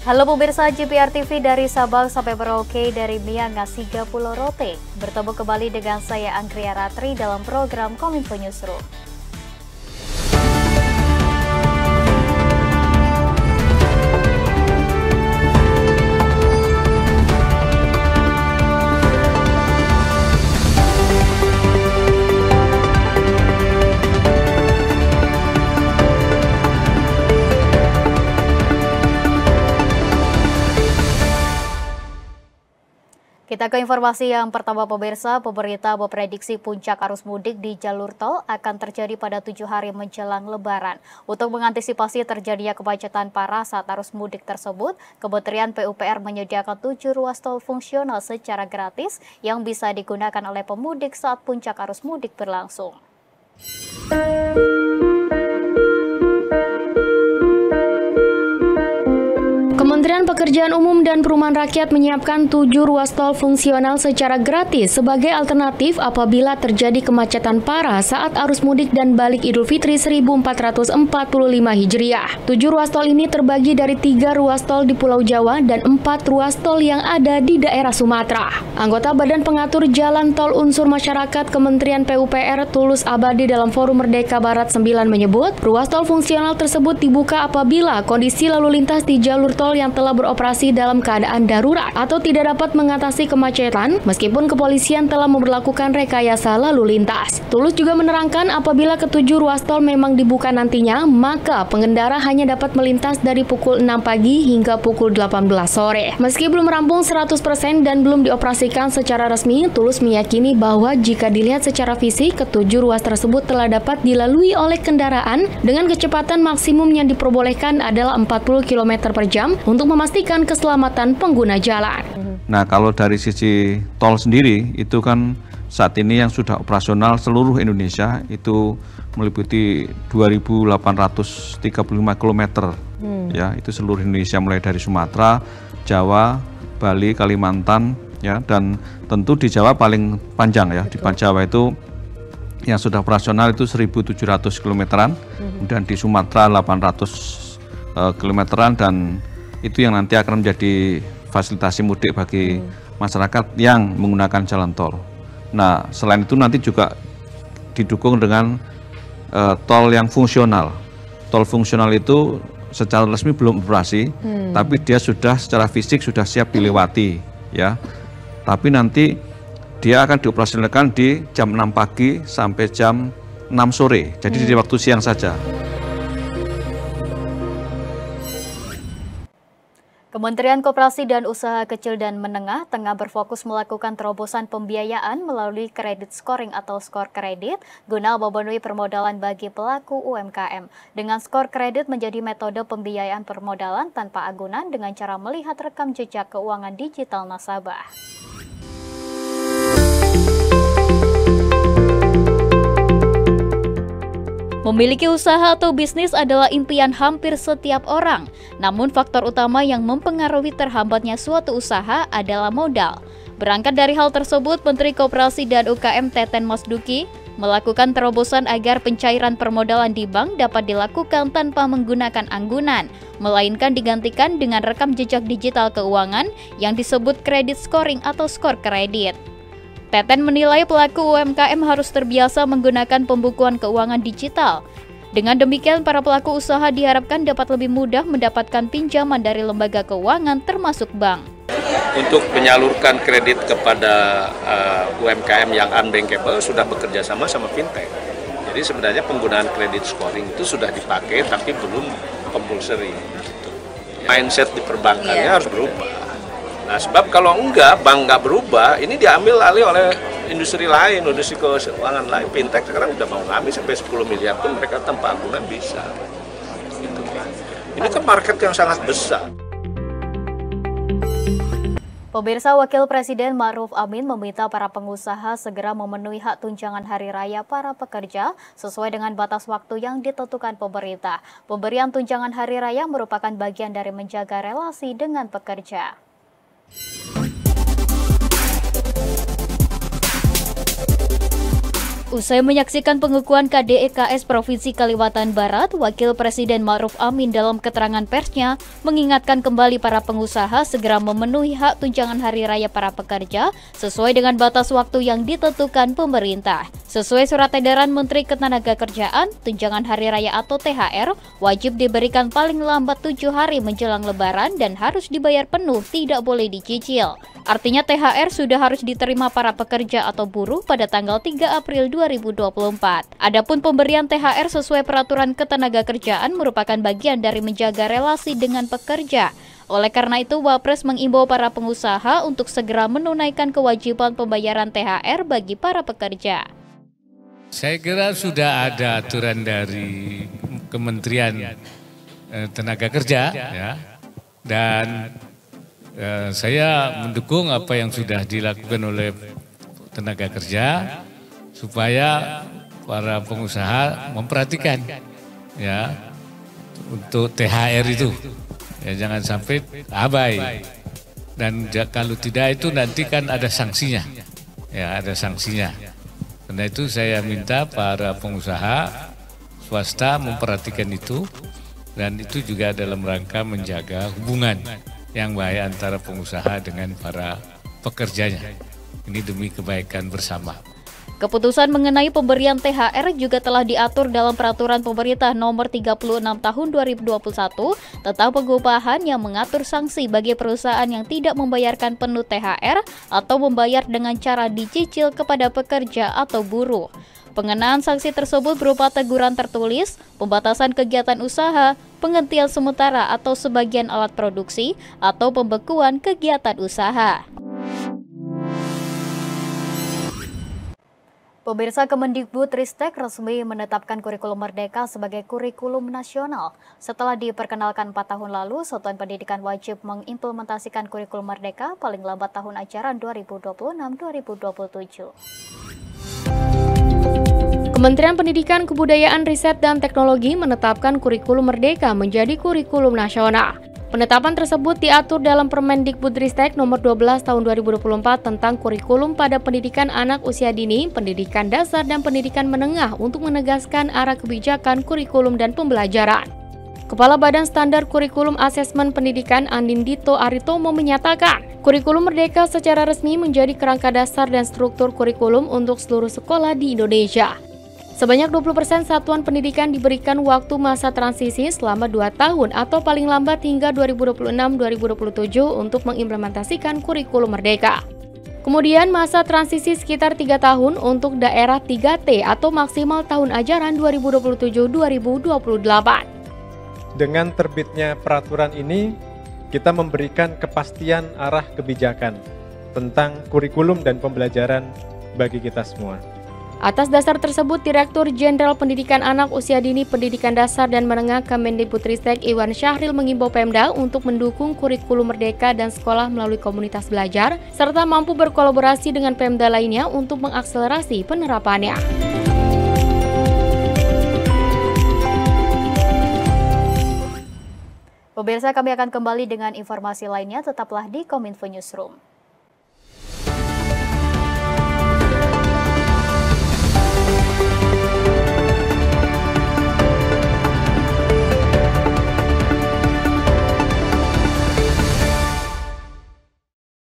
Halo pemirsa JPR TV dari Sabang sampai Merauke, dari Miangas Pulau Rote. Bertemu kembali dengan saya Anggria Ratri dalam program Kominfo Newsroom. Kita ke informasi yang pertama pemirsa, pemerintah memprediksi puncak arus mudik di jalur tol akan terjadi pada 7 hari menjelang Lebaran. Untuk mengantisipasi terjadinya kemacetan parah saat arus mudik tersebut, Kementerian PUPR menyediakan 7 ruas tol fungsional secara gratis yang bisa digunakan oleh pemudik saat puncak arus mudik berlangsung. Kementerian Pekerjaan Umum dan Perumahan Rakyat menyiapkan 7 ruas tol fungsional secara gratis sebagai alternatif apabila terjadi kemacetan parah saat arus mudik dan balik Idul Fitri 1445 Hijriah. 7 ruas tol ini terbagi dari 3 ruas tol di Pulau Jawa dan 4 ruas tol yang ada di daerah Sumatera. Anggota Badan Pengatur Jalan Tol Unsur Masyarakat Kementerian PUPR Tulus Abadi dalam Forum Merdeka Barat 9 menyebut, ruas tol fungsional tersebut dibuka apabila kondisi lalu lintas di jalur tol yang telah beroperasi dalam keadaan darurat atau tidak dapat mengatasi kemacetan meskipun kepolisian telah memberlakukan rekayasa lalu lintas. Tulus juga menerangkan apabila ketujuh ruas tol memang dibuka nantinya, maka pengendara hanya dapat melintas dari pukul 6 pagi hingga pukul 18 sore. Meski belum rampung 100% dan belum dioperasikan secara resmi, Tulus meyakini bahwa jika dilihat secara fisik, ketujuh ruas tersebut telah dapat dilalui oleh kendaraan dengan kecepatan maksimum yang diperbolehkan adalah 40 km per jam untuk memastikan keselamatan pengguna jalan. Nah, kalau dari sisi tol sendiri, itu kan saat ini yang sudah operasional seluruh Indonesia itu meliputi 2.835 km. Ya, itu seluruh Indonesia mulai dari Sumatera, Jawa, Bali, Kalimantan, ya, dan tentu di Jawa paling panjang ya. Di Jawa itu yang sudah operasional itu 1.700 kilometeran, dan di Sumatera 800 kilometeran, dan itu yang nanti akan menjadi fasilitasi mudik bagi masyarakat yang menggunakan jalan tol. Nah, selain itu nanti juga didukung dengan tol yang fungsional. Tol fungsional itu secara resmi belum operasi, tapi dia sudah secara fisik sudah siap dilewati, ya. Tapi nanti dia akan dioperasikan di jam 6 pagi sampai jam 6 sore, jadi di waktu siang saja. Kementerian Koperasi dan Usaha Kecil dan Menengah tengah berfokus melakukan terobosan pembiayaan melalui kredit scoring atau skor kredit guna memenuhi permodalan bagi pelaku UMKM. Dengan skor kredit menjadi metode pembiayaan permodalan tanpa agunan dengan cara melihat rekam jejak keuangan digital nasabah. Memiliki usaha atau bisnis adalah impian hampir setiap orang. Namun faktor utama yang mempengaruhi terhambatnya suatu usaha adalah modal. Berangkat dari hal tersebut, Menteri Koperasi dan UKM Teten Mas Duki melakukan terobosan agar pencairan permodalan di bank dapat dilakukan tanpa menggunakan anggunan, melainkan digantikan dengan rekam jejak digital keuangan yang disebut kredit scoring atau skor kredit. Teten menilai pelaku UMKM harus terbiasa menggunakan pembukuan keuangan digital. Dengan demikian, para pelaku usaha diharapkan dapat lebih mudah mendapatkan pinjaman dari lembaga keuangan termasuk bank. Untuk menyalurkan kredit kepada UMKM yang unbankable sudah bekerja sama fintech. Jadi sebenarnya penggunaan kredit scoring itu sudah dipakai tapi belum compulsory. Mindset di perbankannya harus berubah. Nah, sebab kalau enggak, bank nggak berubah, ini diambil alih oleh industri lain, industri keuangan lain. Fintech sekarang udah mau ngambil sampai 10 miliar pun mereka tanpa agunan bisa. Gitu. Ini kan market yang sangat besar. Pemirsa, Wakil Presiden Ma'ruf Amin meminta para pengusaha segera memenuhi hak tunjangan hari raya para pekerja sesuai dengan batas waktu yang ditentukan pemerintah. Pemberian tunjangan hari raya merupakan bagian dari menjaga relasi dengan pekerja. Usai menyaksikan pengukuhan KDEKS Provinsi Kalimantan Barat, Wakil Presiden Ma'ruf Amin dalam keterangan persnya mengingatkan kembali para pengusaha segera memenuhi hak tunjangan hari raya para pekerja sesuai dengan batas waktu yang ditentukan pemerintah. Sesuai surat edaran Menteri Ketenagakerjaan, tunjangan hari raya atau THR wajib diberikan paling lambat 7 hari menjelang Lebaran dan harus dibayar penuh, tidak boleh dicicil. Artinya THR sudah harus diterima para pekerja atau buruh pada tanggal 3 April 2024. Adapun pemberian THR sesuai peraturan ketenagakerjaan merupakan bagian dari menjaga relasi dengan pekerja. Oleh karena itu, Wapres mengimbau para pengusaha untuk segera menunaikan kewajiban pembayaran THR bagi para pekerja. Saya kira sudah ada aturan dari Kementerian Tenaga Kerja, ya, dan saya mendukung apa yang sudah dilakukan oleh tenaga kerja supaya para pengusaha memperhatikan, ya, untuk THR itu, ya, jangan sampai abai, dan kalau tidak itu nanti kan ada sanksinya, ya, ada sanksinya. Karena itu saya minta para pengusaha swasta memperhatikan itu, dan itu juga dalam rangka menjaga hubungan yang baik antara pengusaha dengan para pekerjanya. Ini demi kebaikan bersama. Keputusan mengenai pemberian THR juga telah diatur dalam Peraturan Pemerintah Nomor 36 Tahun 2021 tentang pengupahan yang mengatur sanksi bagi perusahaan yang tidak membayarkan penuh THR atau membayar dengan cara dicicil kepada pekerja atau buruh. Pengenaan sanksi tersebut berupa teguran tertulis, pembatasan kegiatan usaha, penghentian sementara atau sebagian alat produksi, atau pembekuan kegiatan usaha. Pemirsa, Kemendikbudristek resmi menetapkan kurikulum Merdeka sebagai kurikulum nasional. Setelah diperkenalkan 4 tahun lalu, Satuan Pendidikan wajib mengimplementasikan kurikulum Merdeka paling lambat tahun ajaran 2026-2027. Kementerian Pendidikan, Kebudayaan, Riset, dan Teknologi menetapkan kurikulum Merdeka menjadi kurikulum nasional. Penetapan tersebut diatur dalam Permendikbudristek Nomor 12 Tahun 2024 tentang kurikulum pada pendidikan anak usia dini, pendidikan dasar, dan pendidikan menengah untuk menegaskan arah kebijakan kurikulum dan pembelajaran. Kepala Badan Standar Kurikulum Asesmen Pendidikan Andindito Aritomo menyatakan, kurikulum Merdeka secara resmi menjadi kerangka dasar dan struktur kurikulum untuk seluruh sekolah di Indonesia. Sebanyak 20% satuan pendidikan diberikan waktu masa transisi selama 2 tahun atau paling lambat hingga 2026-2027 untuk mengimplementasikan kurikulum Merdeka. Kemudian masa transisi sekitar 3 tahun untuk daerah 3T atau maksimal tahun ajaran 2027-2028. Dengan terbitnya peraturan ini, kita memberikan kepastian arah kebijakan tentang kurikulum dan pembelajaran bagi kita semua. Atas dasar tersebut, Direktur Jenderal Pendidikan Anak Usia Dini, Pendidikan Dasar dan Menengah Kemendikbudristek Iwan Syahril mengimbau Pemda untuk mendukung kurikulum Merdeka dan sekolah melalui komunitas belajar, serta mampu berkolaborasi dengan Pemda lainnya untuk mengakselerasi penerapannya. Pemirsa, kami akan kembali dengan informasi lainnya, tetaplah di Kominfo Newsroom.